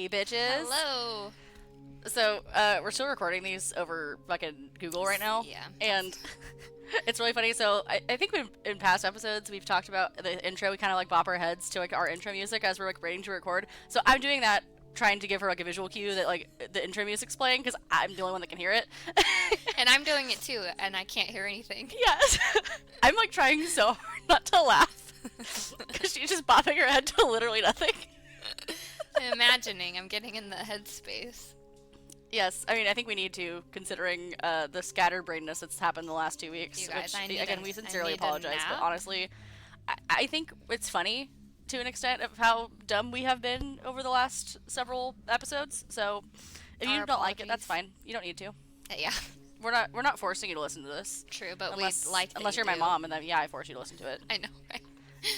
Hey, bitches. Hello. So, we're still recording these over fucking Google right now. Yeah. And it's really funny. So, I think in past episodes, we've talked about the intro. We kind of like bop our heads to like our intro music as we're like waiting to record. So, I'm doing that, trying to give her like a visual cue that like the intro music's playing because I'm the only one that can hear it. And I'm doing it too, and I can't hear anything. Yes. I'm like trying so hard not to laugh because she's just bopping her head to literally nothing. I'm imagining. I'm getting in the headspace. Yes, I mean, I think we need to, considering the scatterbrainedness that's happened the last 2 weeks. You guys, which, I need again, a- we I sincerely need a apologize, but nap. honestly, I think it's funny to an extent of how dumb we have been over the last several episodes. So, if you Our don't like it, that's apologies. fine. You don't need to. Yeah, We're not forcing you to listen to this. true, but Unless, we'd like that unless you you're my do. mom, and then yeah, I force you to listen to it. I know, right?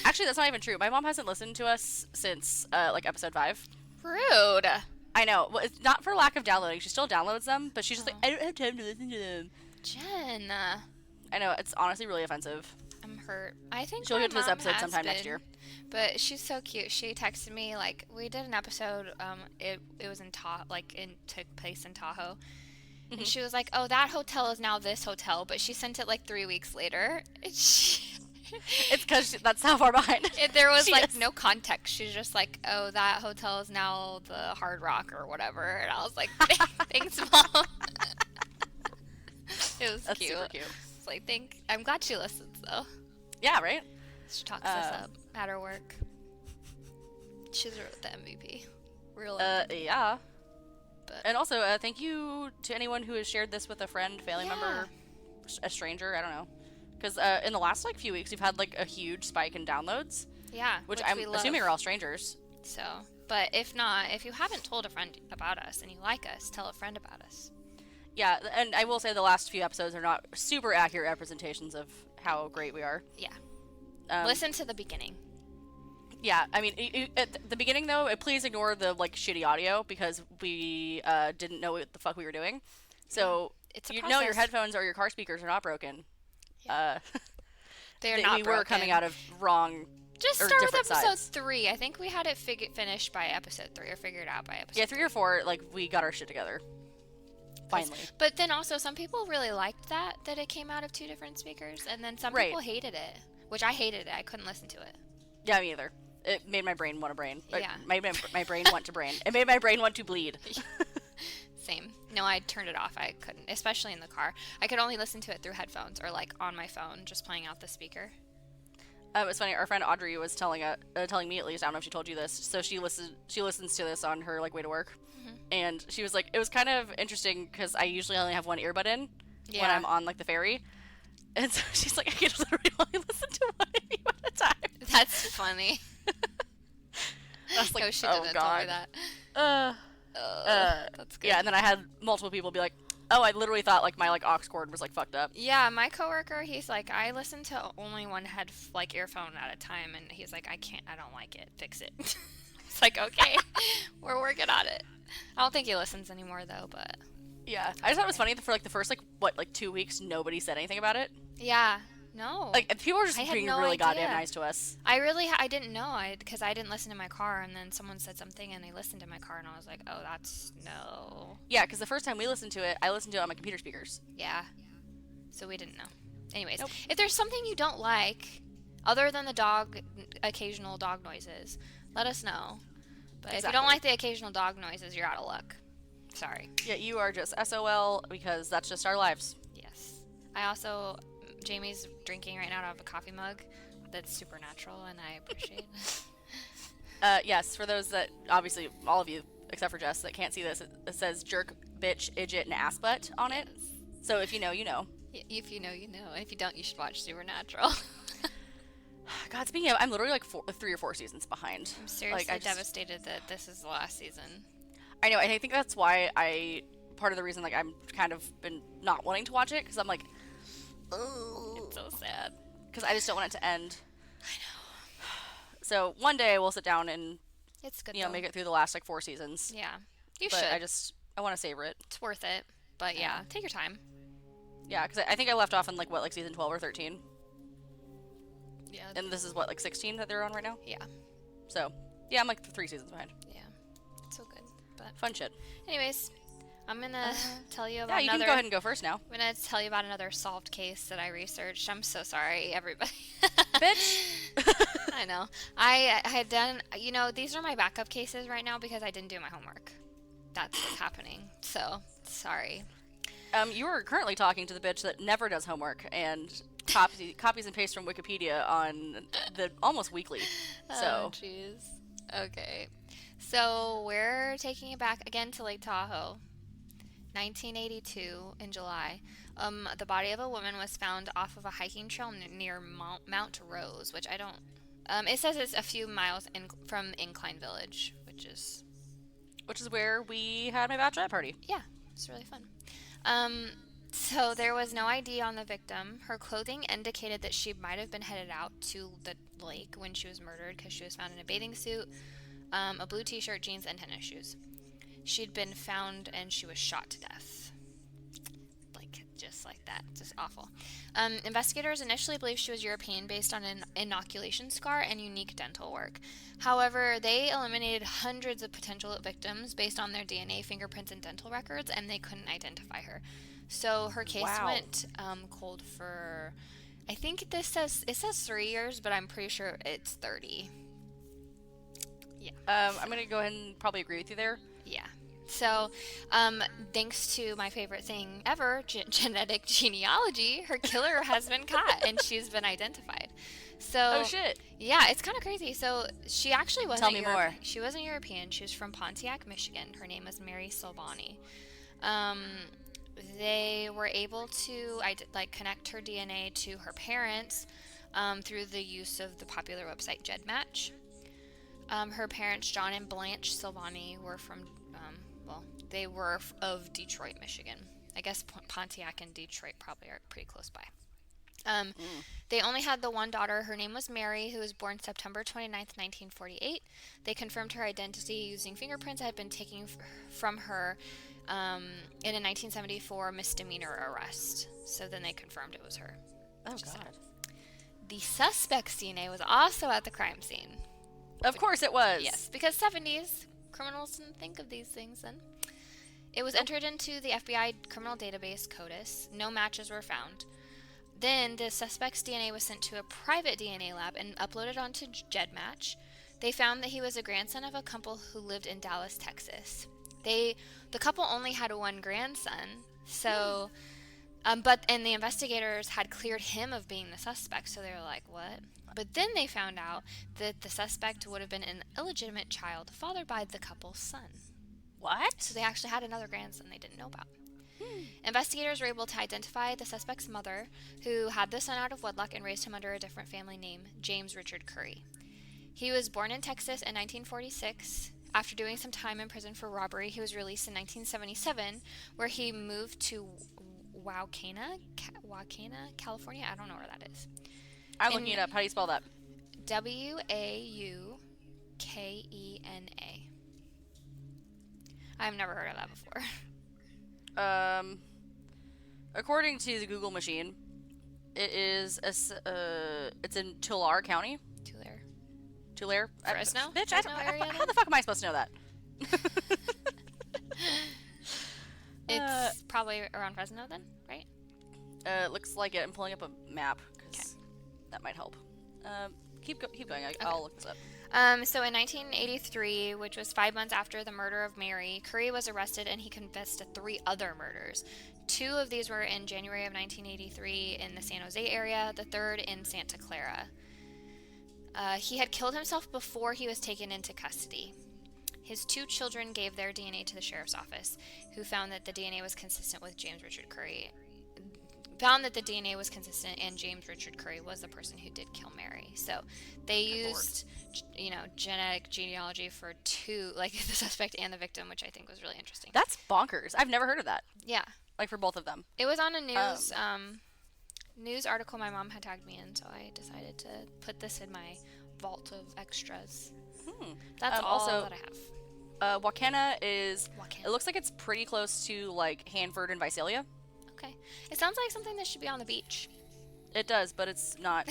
Actually, that's not even true. My mom hasn't listened to us since like episode 5. Rude. I know. Well, it's not for lack of downloading. She still downloads them, but she's just like, Oh. I don't have time to listen to them. Jen, I know, it's honestly really offensive. I'm hurt. I think She'll my get to this mom episode has sometime next been, year. But she's so cute. She texted me like we did an episode. It was in took place in Tahoe. And she was like, "Oh, that hotel is now this hotel," but she sent it like 3 weeks later. And It's because that's how far behind. there was She like is. no context. She's just like, "Oh, that hotel is now the Hard Rock or whatever," and I was like, "Thanks, mom." It was That's cute. super cute. It's like, I'm glad she listens though. Yeah, right? She talks us up at her work. She's the MVP. Real MVP. Yeah. But And also, thank you to anyone who has shared this with a friend, family member, a stranger, I don't know. Because in the last like few weeks, we've had like a huge spike in downloads, yeah, which we I'm love. assuming are all strangers. So, but if not, if you haven't told a friend about us and you like us, tell a friend about us. Yeah, and I will say the last few episodes are not super accurate representations of how great we are. Yeah. Listen to the beginning. Yeah, I mean, at the beginning though, please ignore the like shitty audio because we didn't know what the fuck we were doing. So It's a you process. know your headphones or your car speakers are not broken. They're we not were broken. coming out of wrong. Just or start with different episode sides. 3. I think we had it finished by episode 3 or figured out by episode. Yeah, 3 or 4. Like we got our shit together. Finally. But then also some people really liked that it came out of 2 different speakers, and then some Right. people hated it, which I hated it. I couldn't listen to it. Yeah, me either. It made my brain want to brain. Yeah. My brain want to brain. It made my brain want to bleed. Same. No, I turned it off. I couldn't, especially in the car. I could only listen to it through headphones or like on my phone, just playing out the speaker. It's funny. Our friend Audrey was telling me at least. I don't know if she told you this. So she listens to this on her like way to work, and she was like, it was kind of interesting because I usually only have one earbud in when Yeah. I'm on like the ferry, and so she's like, I can literally only listen to one of you at a time. That's funny. I was like, No, she oh didn't tell me god. that. That's good. Yeah, and then I had multiple people be like, oh, I literally thought like my like aux cord was like fucked up. Yeah, my coworker, he's like, I listen to only one like earphone at a time, and he's like, I don't like it. Fix it. It's like, okay, we're working on it. I don't think he listens anymore though, but Yeah, I just thought it was funny that for like the first like 2 weeks nobody said anything about it. yeah, no. Like people were just I had being no really idea. goddamn nice to us. I didn't know, because I didn't listen to my car, and then someone said something, and they listened to my car, and I was like, oh, that's no. Yeah, because the first time we listened to it, I listened to it on my computer speakers. Yeah. So we didn't know. Anyways, Nope. if there's something you don't like, other than the occasional dog noises, let us know. But if you Exactly. don't like the occasional dog noises, you're out of luck. Sorry. Yeah, you are just SOL because that's just our lives. Yes. I also, Jamie's drinking right now out of a coffee mug that's supernatural, and I appreciate it. Yes, for those that, obviously, all of you, except for Jess, that can't see this, it says jerk, bitch, idjit, and ass butt on it. So if you know, you know. If you know, you know. And if you don't, you should watch Supernatural. God, speaking of, I'm literally like 3 or 4 seasons behind. I'm seriously I just- devastated that this is the last season. I know, and I think that's why part of the reason, like, I'm kind of been not wanting to watch it, because I'm like, It's so sad. because I just don't want it to end. I know. So one day we'll sit down and, It's good, you know, though. make it through the last, like, 4 seasons. Yeah. You But should. I want to savor it. It's worth it. But yeah, take your time. Yeah, because I think I left off in, like, what, like, season 12 or 13? Yeah. And this is, what, like, 16 that they're on right now? Yeah. So, yeah, I'm, like, 3 seasons behind. Yeah. It's so good. But Fun shit. anyways, I'm gonna tell you Yeah, about you another. can go ahead and go first now. I'm gonna tell you about another solved case that I researched. I'm so sorry, everybody. Bitch. I know. I had done. These are my backup cases right now because I didn't do my homework. That's what's happening. So sorry. You are currently talking to the bitch that never does homework and copies and pastes from Wikipedia on the almost weekly. So. Oh, jeez. Okay. So we're taking it back again to Lake Tahoe. 1982 in July. The body of a woman was found off of a hiking trail near Mount Rose, which I don't. It says it's a few miles from Incline Village, which is where we had my bachelorette party. Yeah, it's really fun. So there was no ID on the victim. Her clothing indicated that she might have been headed out to the lake when she was murdered because she was found in a bathing suit, a blue t-shirt, jeans, and tennis shoes. She'd been found and she was shot to death. Just like that. Just awful. Investigators initially believed she was European based on an inoculation scar and unique dental work. However, they eliminated hundreds of potential victims based on their DNA, fingerprints, and dental records, and they couldn't identify her. So her case went cold for, I think it says 3 years, but I'm pretty sure it's 30. Yeah. I'm going to go ahead and probably agree with you there. Yeah. So, thanks to my favorite thing ever, genetic genealogy, her killer has been caught and she's been identified. So, oh shit. Yeah, it's kind of crazy. So she actually wasn't. Tell me more. She wasn't European. She was from Pontiac, Michigan. Her name was Mary Silvani. They were able to connect her DNA to her parents through the use of the popular website GEDmatch. Her parents, John and Blanche Silvani, were from they were of Detroit, Michigan. I guess Pontiac and Detroit probably are pretty close by. They only had the one daughter. Her name was Mary, who was born September 29th, 1948. They confirmed her identity using fingerprints that had been taken from her in a 1974 misdemeanor arrest. So then they confirmed it was her. Oh, God. The suspect's DNA was also at the crime scene. Of course it was. Yes, because 70s, criminals didn't think of these things then. It was entered into the FBI criminal database, CODIS. No matches were found. Then the suspect's DNA was sent to a private DNA lab and uploaded onto GEDmatch. They found that he was a grandson of a couple who lived in Dallas, Texas. The couple only had one grandson, so... But the investigators had cleared him of being the suspect, so they were like, what? But then they found out that the suspect would have been an illegitimate child fathered by the couple's son. What? So they actually had another grandson they didn't know about. Investigators were able to identify the suspect's mother, who had the son out of wedlock and raised him under a different family name, James Richard Curry. He was born in Texas in 1946. After doing some time in prison for robbery, he was released in 1977, where he moved to Waukena, California. I don't know where that is. I'm looking it up. How do you spell that? Waukena. I've never heard of that before. According to the Google machine, it is it's in Tulare County. Tulare. Fresno? Bitch, Fresno how the fuck am I supposed to know that? It's probably around Fresno then, right? It looks like it. I'm pulling up a map because that might help. Keep going. I'll look this up. So in 1983, which was 5 months after the murder of Mary, Curry was arrested and he confessed to 3 other murders. 2 of these were in January of 1983 in the San Jose area, the 3rd in Santa Clara. He had killed himself before he was taken into custody. His 2 children gave their DNA to the sheriff's office, who found that the DNA was consistent with James Richard Curry. Found that the DNA was consistent and James Richard Curry was the person who did kill Mary. So they used, genetic genealogy for 2, like the suspect and the victim, which I think was really interesting. That's bonkers. I've never heard of that. Yeah. Like for both of them. It was on a news article my mom had tagged me in, so I decided to put this in my vault of extras. That's all that I have. Waukena is... It looks like it's pretty close to, like, Hanford and Visalia. Okay. It sounds like something that should be on the beach. It does, but it's not.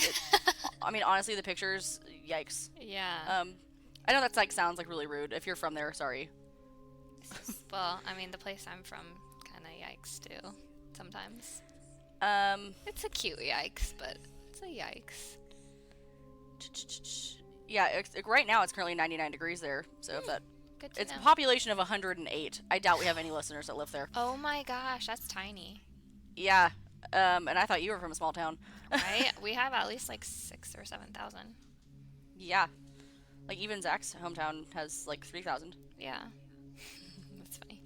I mean, honestly, the pictures, yikes. Yeah. I know that's, like, sounds, like, really rude. If you're from there, sorry. Well, I mean, the place I'm from, kind of yikes too. Sometimes. It's a cute yikes, but it's a yikes. Yeah, right now it's currently 99 degrees there. So if that, Good to it's know. a population of 108. I doubt we have any listeners that live there. Oh my gosh, that's tiny. Yeah, and I thought you were from a small town. Right? We have at least like 6,000 or 7,000. Yeah, like even Zach's hometown has like 3,000. Yeah. That's funny.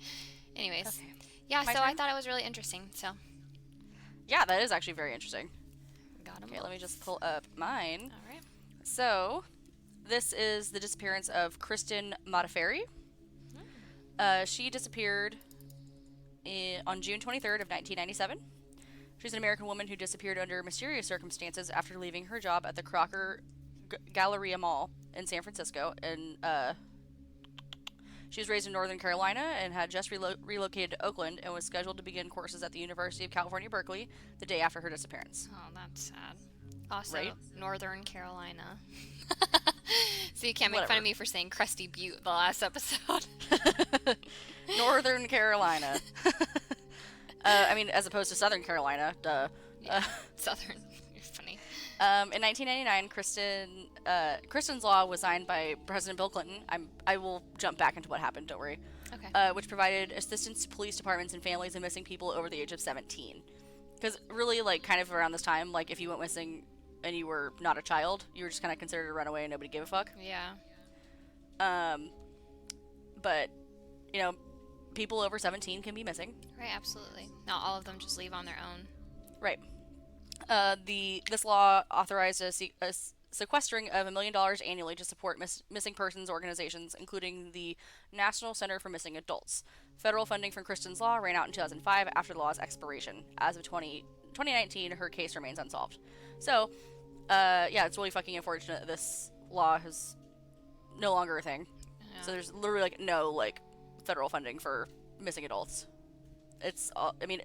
Anyways. Okay. Yeah, My so I turn? thought it was really interesting. So, Yeah, that is actually very interesting. got him. Okay, let me just pull up mine. All right. So, this is the disappearance of Kristen Modafferi. She disappeared on June 23rd of 1997. She's an American woman who disappeared under mysterious circumstances after leaving her job at the Crocker Galleria Mall in San Francisco. And she was raised in Northern Carolina and had just relocated to Oakland and was scheduled to begin courses at the University of California, Berkeley, the day after her disappearance. Oh, that's sad. Also, Right? Northern Carolina. So you can't make fun Whatever. of me for saying Crusty Butte the last episode. Northern Carolina. I mean, as opposed to Southern Carolina, duh. Yeah, Southern. You're funny. In 1999, Kristen's law was signed by President Bill Clinton. I will jump back into what happened. Don't worry. Okay. Which provided assistance to police departments and families of missing people over the age of 17. Because really, like, kind of around this time, like, if you went missing and you were not a child, you were just kind of considered a runaway and nobody gave a fuck. Yeah. But, you know, people over 17 can be missing. Right, absolutely. Not all of them just leave on their own. Right. This law authorized a sequestering of $1 million annually to support missing persons organizations, including the National Center for Missing Adults. Federal funding from Kristen's law ran out in 2005 after the law's expiration. As of 2019, her case remains unsolved. So, yeah, it's really fucking unfortunate that this law is no longer a thing. Yeah. So there's literally, like, no, like, federal funding for missing adults. It's, I mean,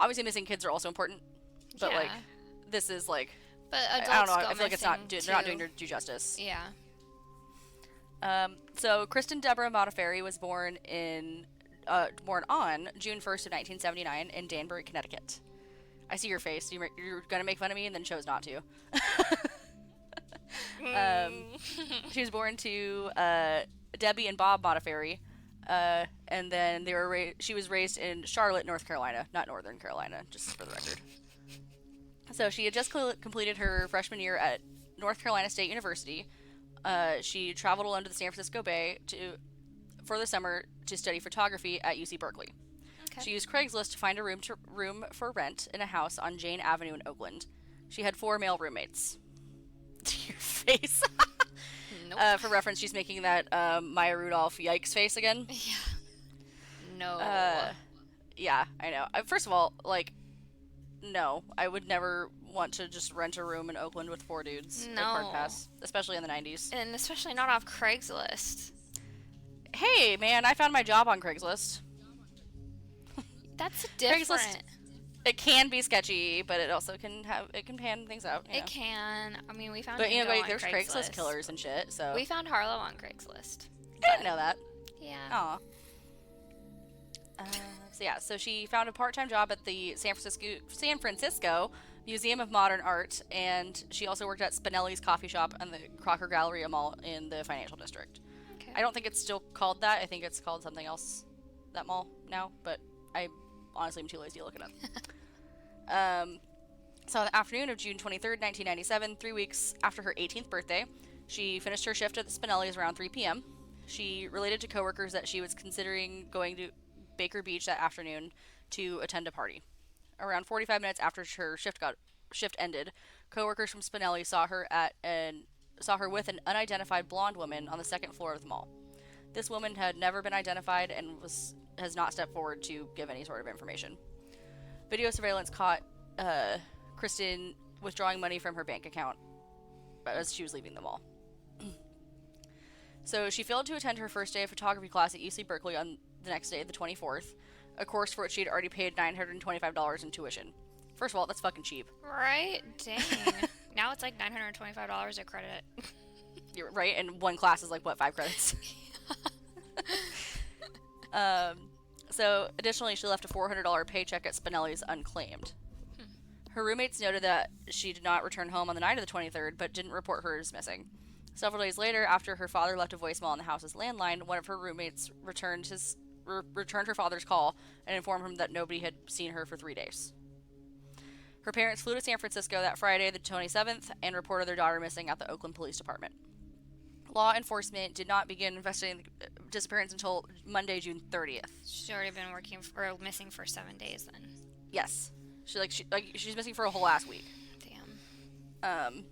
obviously missing kids are also important, but, Yeah. like, this is, like, But adults I don't know, go I feel like it's not, missing, they're not too. doing their due justice. Yeah. So Kristen Deborah Modafferi was born on June 1st of 1979 in Danbury, Connecticut. I see your face. You're gonna make fun of me and then chose not to. She was born to Debbie and Bob Modafferi, and then she was raised in Charlotte, North Carolina, not Northern Carolina, just for the record. So she had just completed her freshman year at North Carolina State University. She traveled alone to the San Francisco Bay for the summer to study photography at UC Berkeley. Okay. She used Craigslist to find a room for rent in a house on Jane Avenue in Oakland. She had 4 male roommates. Your face. Nope. For reference, she's making that Maya Rudolph yikes face again. Yeah. No. Yeah, I know. First of all, like, no, I would never want to just rent a room in Oakland with 4 dudes. No. At Hard Pass, especially in the 90s. And especially not off Craigslist. Hey, man, I found my job on Craigslist. That's different. Craigslist, it can be sketchy, but it also can pan things out. It can. I mean, we found. But you know, Hugo like, on there's Craigslist. Craigslist killers and shit. So We found Harlow on Craigslist. I didn't know that. Yeah. Aw. So yeah, so she found a part-time job at the San Francisco Museum of Modern Art, and she also worked at Spinelli's coffee shop and the Crocker Galleria Mall in the financial district. Okay. I don't think it's still called that. I think it's called something else, that mall now, but I honestly am too lazy to look it up. So on the afternoon of June 23rd, 1997, 3 weeks after her 18th birthday, she finished her shift at the Spinelli's around 3 p.m. She related to coworkers that she was considering going to Baker Beach that afternoon to attend a party. Around 45 minutes after her shift ended, coworkers from Spinelli saw her with an unidentified blonde woman on the second floor of the mall. This woman had never been identified and has not stepped forward to give any sort of information. Video surveillance caught Kristen withdrawing money from her bank account as she was leaving the mall. So she failed to attend her first day of photography class at UC Berkeley on the next day, the 24th, a course for which she had already paid $925 in tuition. First of all, that's fucking cheap. Right? Dang. Now it's like $925 a credit. You're right, and one class is like, what, 5 credits? So, additionally, she left a $400 paycheck at Spinelli's unclaimed. Her roommates noted that she did not return home on the night of the 23rd, but didn't report her as missing. Several days later, after her father left a voicemail on the house's landline, one of her roommates returned her father's call and informed him that nobody had seen her for 3 days. Her parents flew to San Francisco that Friday, the 27th, and reported their daughter missing at the Oakland Police Department. Law enforcement did not begin investigating the disappearance until Monday, June 30th. She's already been missing for 7 days then. Yes. She's missing for a whole ass week. Damn.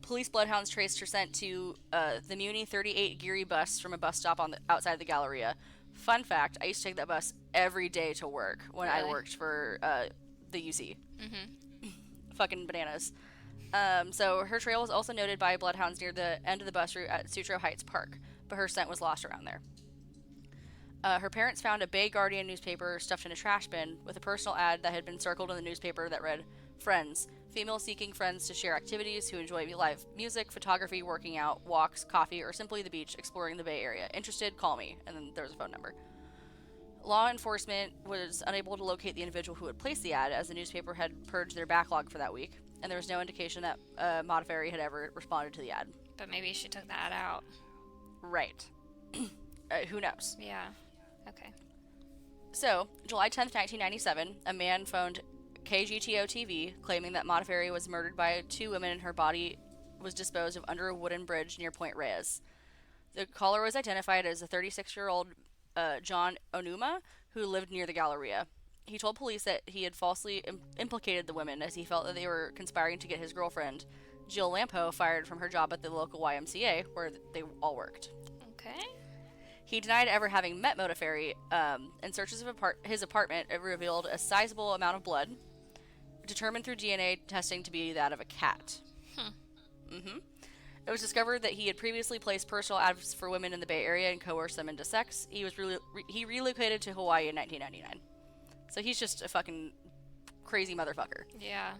Police bloodhounds traced her scent to the Muni 38 Geary bus from a bus stop outside the Galleria. Fun fact, I used to take that bus every day to work when I worked for the UC. Mm-hmm. Fucking bananas. So her trail was also noted by bloodhounds near the end of the bus route at Sutro Heights Park, but her scent was lost around there. Her parents found a Bay Guardian newspaper stuffed in a trash bin with a personal ad that had been circled in the newspaper that read, "Friends, female seeking friends to share activities who enjoy live music, photography, working out, walks, coffee, or simply the beach, exploring the Bay Area. Interested? Call me." And then there was a phone number. Law enforcement was unable to locate the individual who had placed the ad, as the newspaper had purged their backlog for that week, and there was no indication that Modafferi had ever responded to the ad. But maybe she took the ad out. Right. Who knows? Yeah. Okay. So, July 10th, 1997, a man phoned KGTO-TV claiming that Modafferi was murdered by 2 women and her body was disposed of under a wooden bridge near Point Reyes. The caller was identified as a 36-year-old John Onuma, who lived near the Galleria. He told police that he had falsely implicated the women as he felt that they were conspiring to get his girlfriend, Jill Lampo, fired from her job at the local YMCA, where they all worked. Okay. He denied ever having met Modafferi, and searches of his apartment revealed a sizable amount of blood, determined through DNA testing to be that of a cat. It was discovered that he had previously placed personal ads for women in the Bay Area and coerced them into sex. He relocated to Hawaii in 1999. So he's just a fucking crazy motherfucker. Yeah.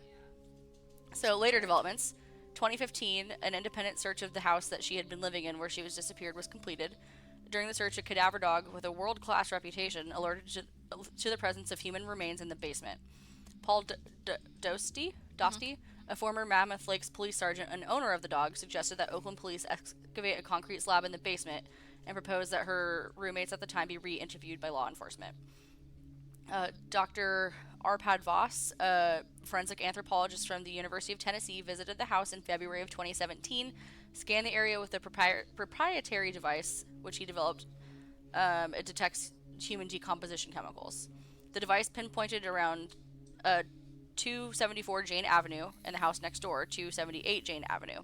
So later developments. 2015, an independent search of the house that she had been living in where she was disappeared was completed. During the search, a cadaver dog with a world-class reputation alerted to the presence of human remains in the basement. Paul Dostie, a former Mammoth Lakes police sergeant and owner of the dog, suggested that Oakland police excavate a concrete slab in the basement and proposed that her roommates at the time be re-interviewed by law enforcement. Dr. Arpad Voss, a forensic anthropologist from the University of Tennessee, visited the house in February of 2017, scanned the area with a proprietary device, which he developed. It detects human decomposition chemicals. The device pinpointed around 274 Jane Avenue and the house next door, 278 Jane Avenue.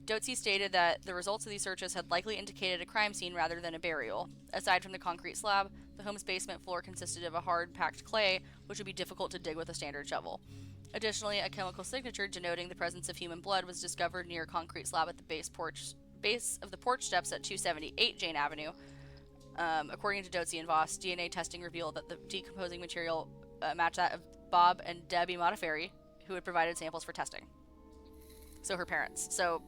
Dotsey stated that the results of these searches had likely indicated a crime scene rather than a burial. Aside from the concrete slab, the home's basement floor consisted of a hard-packed clay, which would be difficult to dig with a standard shovel. Additionally, a chemical signature denoting the presence of human blood was discovered near a concrete slab at the base of the porch steps at 278 Jane Avenue. According to Dotsey and Voss, DNA testing revealed that the decomposing material matched that of Bob and Debbie Modafferi, who had provided samples for testing. So her parents. So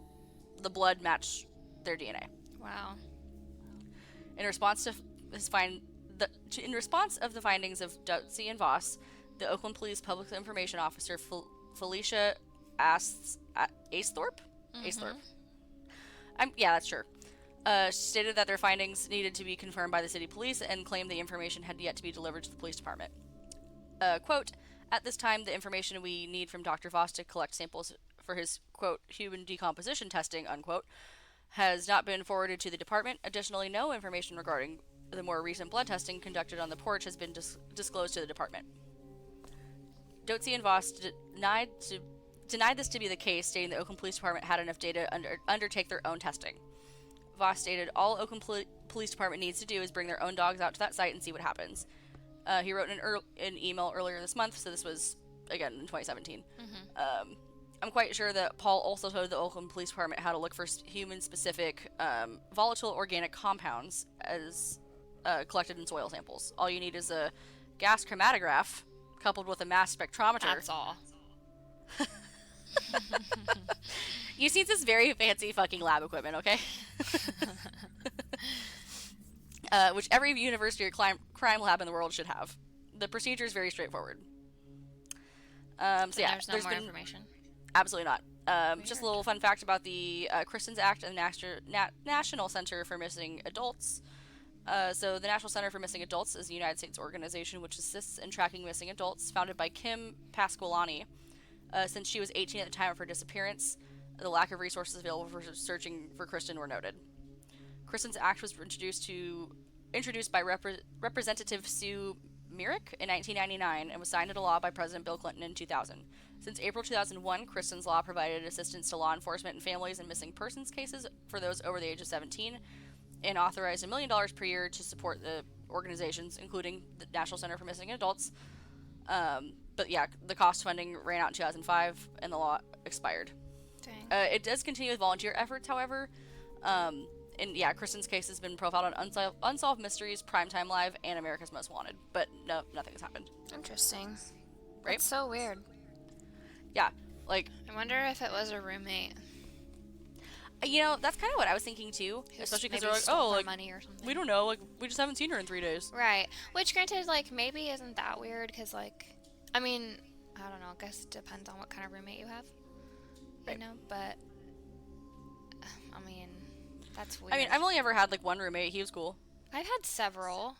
the blood matched their DNA. Wow. In response of the findings of Dotsey and Voss, the Oakland Police Public Information Officer Felicia Aesthorpe? Yeah, that's true. Stated that their findings needed to be confirmed by the city police and claimed the information had yet to be delivered to the police department. Quote, "At this time, the information we need from Dr. Voss to collect samples for his, quote, human decomposition testing, unquote, has not been forwarded to the department. Additionally, no information regarding the more recent blood testing conducted on the porch has been disclosed to the department." Dotsey and Voss denied this to be the case, stating the Oakland Police Department had enough data to undertake their own testing. Voss stated, "All Oakland Police Department needs to do is bring their own dogs out to that site and see what happens." He wrote an email earlier this month, so this was, again, in 2017. I'm quite sure that Paul also told the Oakland Police Department how to look for human-specific volatile organic compounds as collected in soil samples. All you need is a gas chromatograph coupled with a mass spectrometer. That's all. You see this very fancy fucking lab equipment, okay? which every university or crime lab in the world should have. The procedure is very straightforward. So yeah, there's no more information. Absolutely not. Just a little fun fact about the Kristen's Act and the National Center for Missing Adults. So the National Center for Missing Adults is a United States organization which assists in tracking missing adults, founded by Kim Pasqualani. Since she was 18 at the time of her disappearance, the lack of resources available for searching for Kristen were noted. Kristen's Act was introduced by Representative Sue Myrick in 1999 and was signed into law by President Bill Clinton in 2000. Since April 2001, Kristen's Law provided assistance to law enforcement and families in missing persons cases for those over the age of 17, and authorized $1 million per year to support the organizations, including the National Center for Missing Adults. But yeah, the cost funding ran out in 2005, and the law expired. Dang. It does continue with volunteer efforts, however. And yeah, Kristen's case has been profiled on Unsolved Mysteries, Primetime Live, and America's Most Wanted. But no, nothing has happened. Interesting. Right? That's so weird. Yeah, like... I wonder if it was a roommate. You know, that's kind of what I was thinking, too. Especially because they're like, oh, like, money or something. we don't know. Like, we just haven't seen her in 3 days. Right. Which, granted, like, maybe isn't that weird, because, like... I mean, I don't know. I guess it depends on what kind of roommate you have. You know? But... I mean... That's weird. I mean, I've only ever had, like, one roommate. He was cool. I've had several.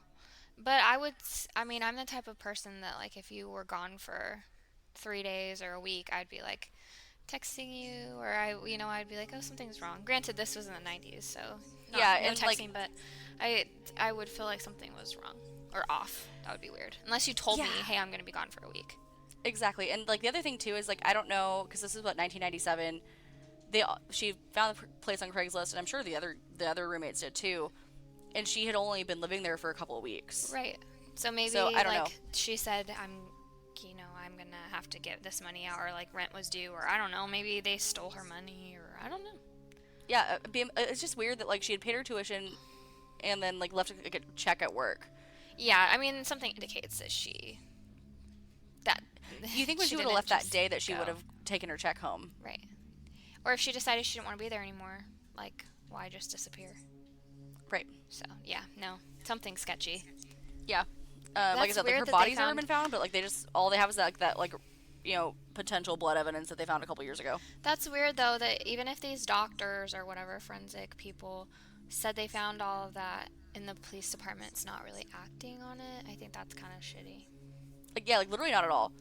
But I mean, I'm the type of person that, like, if you were gone for 3 days or a week, I'd be, like, texting you, or I'd be like, oh, something's wrong. Granted, this was in the 90s, so no texting, but I would feel like something was wrong or off. That would be weird. Unless you told me, hey, I'm going to be gone for a week. Exactly. And, like, the other thing, too, is, like, I don't know, because this is, 1997... she found the place on Craigslist, and I'm sure the other roommates did too. And she had only been living there for a couple of weeks. Right. So maybe I don't know. She said, I'm gonna have to get this money out, or like rent was due, or I don't know. Maybe they stole her money, or I don't know. Yeah, it's just weird that like she had paid her tuition, and then like left a check at work. Yeah, I mean something indicates that You think when she would have left that day that she would have taken her check home? Right. Or if she decided she didn't want to be there anymore, like, why just disappear? Right. So, yeah, no. Something sketchy. Yeah. Like I said, like, her body's never been found, but, like, all they have is, that, like, you know, potential blood evidence that they found a couple years ago. That's weird, though, that even if these doctors or whatever forensic people said they found all of that and the police department's not really acting on it, I think that's kind of shitty. Like, yeah, like, literally not at all.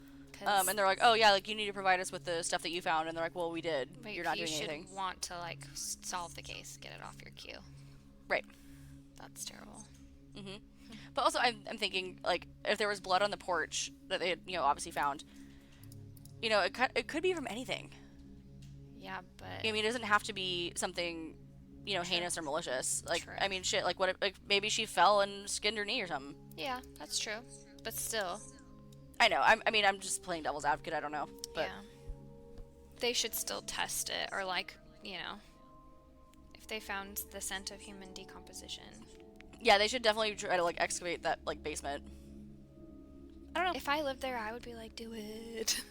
And they're like, oh, yeah, like, you need to provide us with the stuff that you found. And they're like, well, we did. But you're not doing anything. You should want to, like, solve the case, get it off your queue. Right. That's terrible. Mm-hmm. But also, I'm thinking, like, if there was blood on the porch that they had, you know, obviously found, you know, it could be from anything. Yeah, but... I mean, it doesn't have to be something, you know, heinous or malicious. Like, True. I mean, shit, like, what if, like, maybe she fell and skinned her knee or something. Yeah, that's true. But still... I know. I mean, I'm just playing devil's advocate. I don't know. But yeah. They should still test it, or like, you know, if they found the scent of human decomposition. Yeah, they should definitely try to like excavate that like basement. I don't know. If I lived there, I would be like, do it.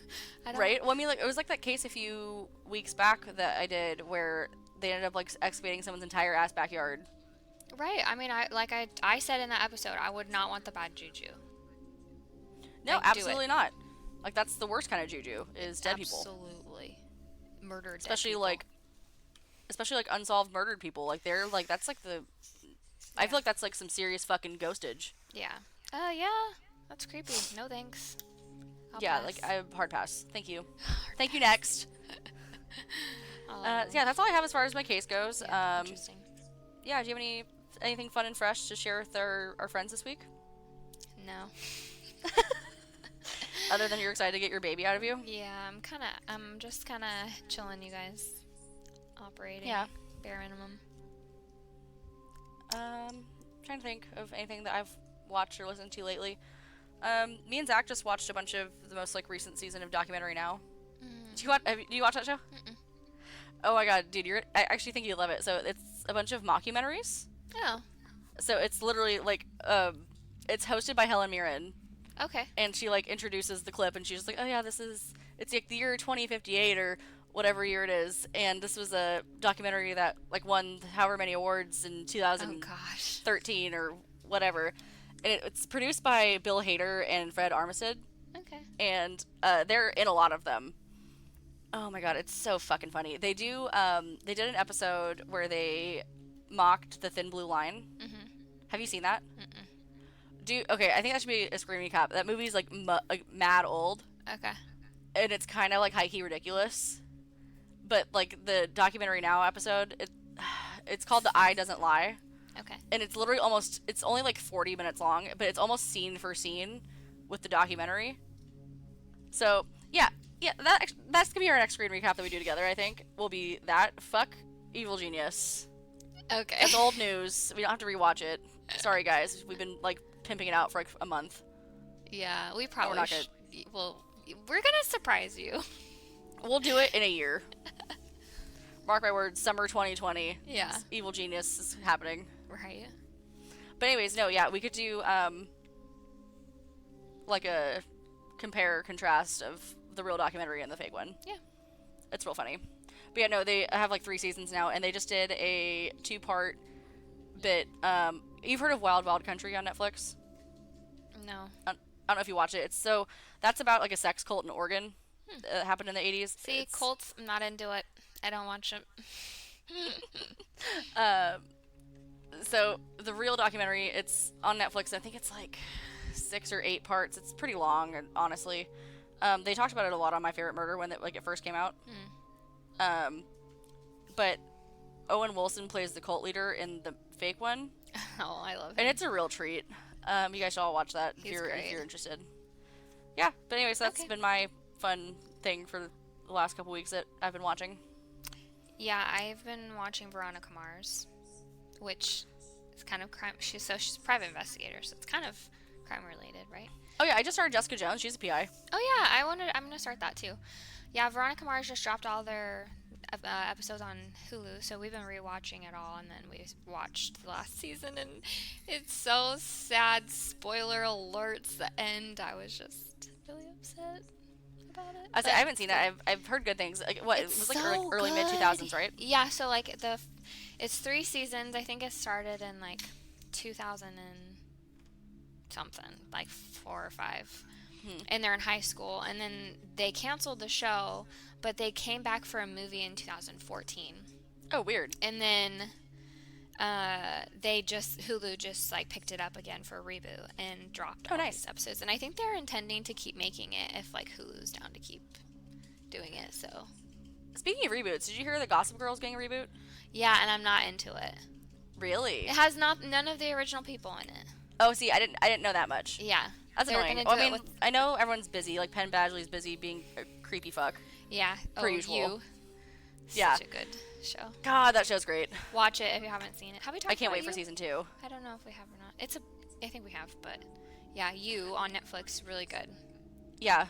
Right? Well, I mean, like it was like that case a few weeks back that I did where they ended up like excavating someone's entire ass backyard. Right. I mean, I said in that episode, I would not want the bad juju. No, like, absolutely not. Like, that's the worst kind of juju, is dead people. Absolutely. Murdered especially dead people. Especially, like, unsolved murdered people. Like, they're, like, that's, like, the... Yeah. I feel like that's, like, some serious fucking ghostage. Yeah. Yeah. That's creepy. No thanks. I'll yeah, pass. like, I hard pass. Thank you. Thank you, next. Yeah, that's all I have as far as my case goes. Yeah, interesting. Yeah, do you have anything fun and fresh to share with our friends this week? No. Other than you're excited to get your baby out of you? Yeah, I'm just kind of chilling, you guys. Operating. Yeah. Bare minimum. Trying to think of anything that I've watched or listened to lately. Me and Zach just watched a bunch of the most, like, recent season of Documentary Now. Do you watch that show? Mm-mm. Oh my god, dude, I actually think you'd love it. So it's a bunch of mockumentaries. Oh. So it's literally, like, it's hosted by Helen Mirren. Okay. And she, like, introduces the clip, and she's just like, oh, yeah, it's, like, the year 2058, or whatever year it is, and this was a documentary that, like, won however many awards in 2013, or whatever. And it's produced by Bill Hader and Fred Armisen. Okay. And they're in a lot of them. Oh my god, it's so fucking funny. They did an episode where they mocked the Thin Blue Line. Mm-hmm. Have you seen that? Mm-mm. Okay, I think that should be a screen recap. That movie's like mad old. Okay. And it's kind of like high-key ridiculous. But like the documentary now episode, it's called The Eye Doesn't Lie. Okay. And it's literally it's only like 40 minutes long, but it's almost scene for scene with the documentary. So, yeah, that's gonna be our next screen recap that we do together, I think. Will be that. Fuck Evil Genius. Okay. It's old news. We don't have to rewatch it. Sorry, guys. We've been, like, pimping it out for, like, a month. Yeah, we probably we're not gonna... Well, we're gonna surprise you. We'll do it in a year. Mark my words, summer 2020. Yeah. Evil Genius is happening. Right. But anyways, no, yeah, we could do, like a compare contrast of the real documentary and the fake one. Yeah. It's real funny. But yeah, no, they have like 3 seasons now, and they just did a 2-part bit. You've heard of Wild Wild Country on Netflix? No. I don't know if you watch it. That's about like a sex cult in Oregon that happened in the 80s. See, cults, I'm not into it. I don't watch them. So the real documentary, it's on Netflix. I think it's like 6 or 8 parts. It's pretty long, honestly. They talked about it a lot on My Favorite Murder when it first came out. But Owen Wilson plays the cult leader in the fake one. Oh, I love him. And it's a real treat. You guys should all watch that if you're interested. Yeah, but anyways, that's been my fun thing for the last couple weeks that I've been watching. Yeah, I've been watching Veronica Mars, which is kind of crime. She's a private investigator, so it's kind of crime related, right? Oh yeah, I just started Jessica Jones. She's a PI. Oh yeah, I'm gonna start that too. Yeah, Veronica Mars just dropped all their episodes on Hulu, so we've been rewatching it all, and then we watched the last season, and it's so sad. Spoiler alerts, the end. I was just really upset about it. I haven't seen it. I've heard good things. Like, what, it was like so early mid 2000s, right? Yeah, so like it's 3 seasons. I think it started in like 2000 and something, like 4 or 5. And they're in high school, and then they canceled the show, but they came back for a movie in 2014. Oh, weird. And then Hulu just like picked it up again for a reboot and dropped all these episodes. And I think they're intending to keep making it if like Hulu's down to keep doing it. So speaking of reboots, did you hear the Gossip Girl's getting a reboot? Yeah, and I'm not into it. Really? It has none of the original people in it. Oh, see, I didn't know that much. Yeah. That's annoying. Well, I mean, I know everyone's busy. Like, Penn Badgley's busy being a creepy fuck. Yeah. Per usual. Yeah. Such a good show. God, that show's great. Watch it if you haven't seen it. Have we talked about I can't wait for season 2. I don't know if we have or not. I think we have, but yeah, You on Netflix, really good. Yeah.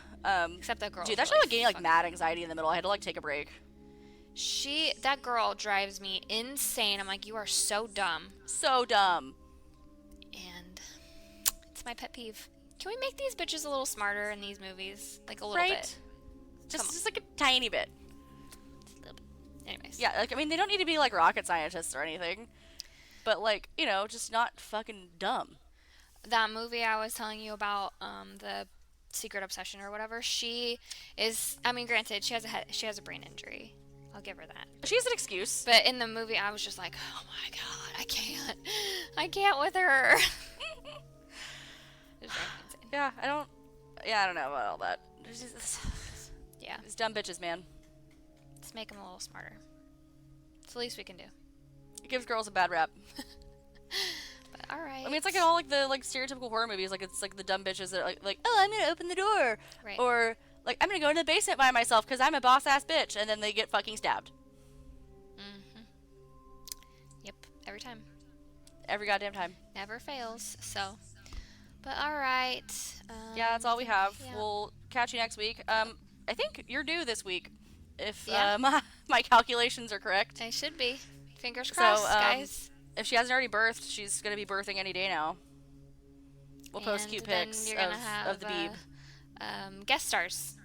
Except that girl. Dude, that show like gave me like mad anxiety in the middle. I had to like take a break. That girl drives me insane. I'm like, you are so dumb. So dumb. And it's my pet peeve. Can we make these bitches a little smarter in these movies? Like a little bit. Just like a tiny bit. Just a little bit. Anyways. Yeah, like, I mean, they don't need to be like rocket scientists or anything. But like, just not fucking dumb. That movie I was telling you about, the Secret Obsession or whatever, she is, I mean, granted, she has a brain injury. I'll give her that. She has an excuse. But in the movie, I was just like, oh my god, I can't with her. Yeah, I don't know about all that. Yeah. These dumb bitches, man. Let's make them a little smarter. It's the least we can do. It gives girls a bad rap. But alright. I mean, it's like in all like the like stereotypical horror movies. Like it's like the dumb bitches that are like, oh, I'm gonna open the door, right. Or like I'm gonna go into the basement by myself because I'm a boss ass bitch, and then they get fucking stabbed. Yep. Every time. Every goddamn time. Never fails. So. But alright. Yeah, that's all we have. Yeah. We'll catch you next week. I think you're due this week, if my calculations are correct. I should be. Fingers crossed, guys. If she hasn't already birthed, she's gonna be birthing any day now. We'll post cute pics of the beeb. Guest stars.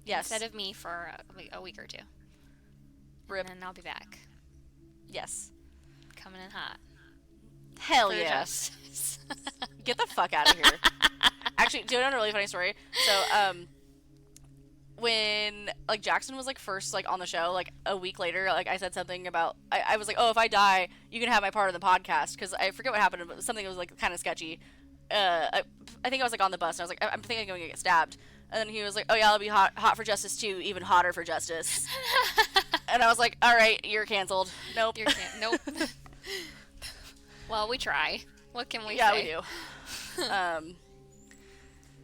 Yes. Instead of me for a week or 2. Rip. And then I'll be back. Yes. Coming in hot. Hell yes. Get the fuck out of here. Actually, do you know a really funny story? So, when like Jackson was like first like on the show, like a week later, like I said something about I was like, oh, if I die, you can have my part of the podcast, because I forget what happened, but something that was like kind of sketchy. I think I was like on the bus and I was like, I'm thinking I'm going to get stabbed, and then he was like, oh yeah, I'll be hot for justice too, even hotter for justice. And I was like, all right, you're canceled. Nope. Nope. Well, we try. What can we say? Yeah, we do.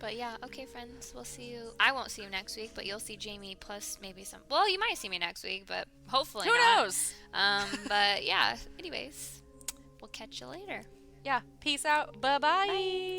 But yeah, okay, friends. We'll see you. I won't see you next week, but you'll see Jaymie plus maybe some. Well, you might see me next week, but hopefully Who not. knows? But yeah. Anyways, we'll catch you later. Yeah. Peace out. Bye-bye. Bye.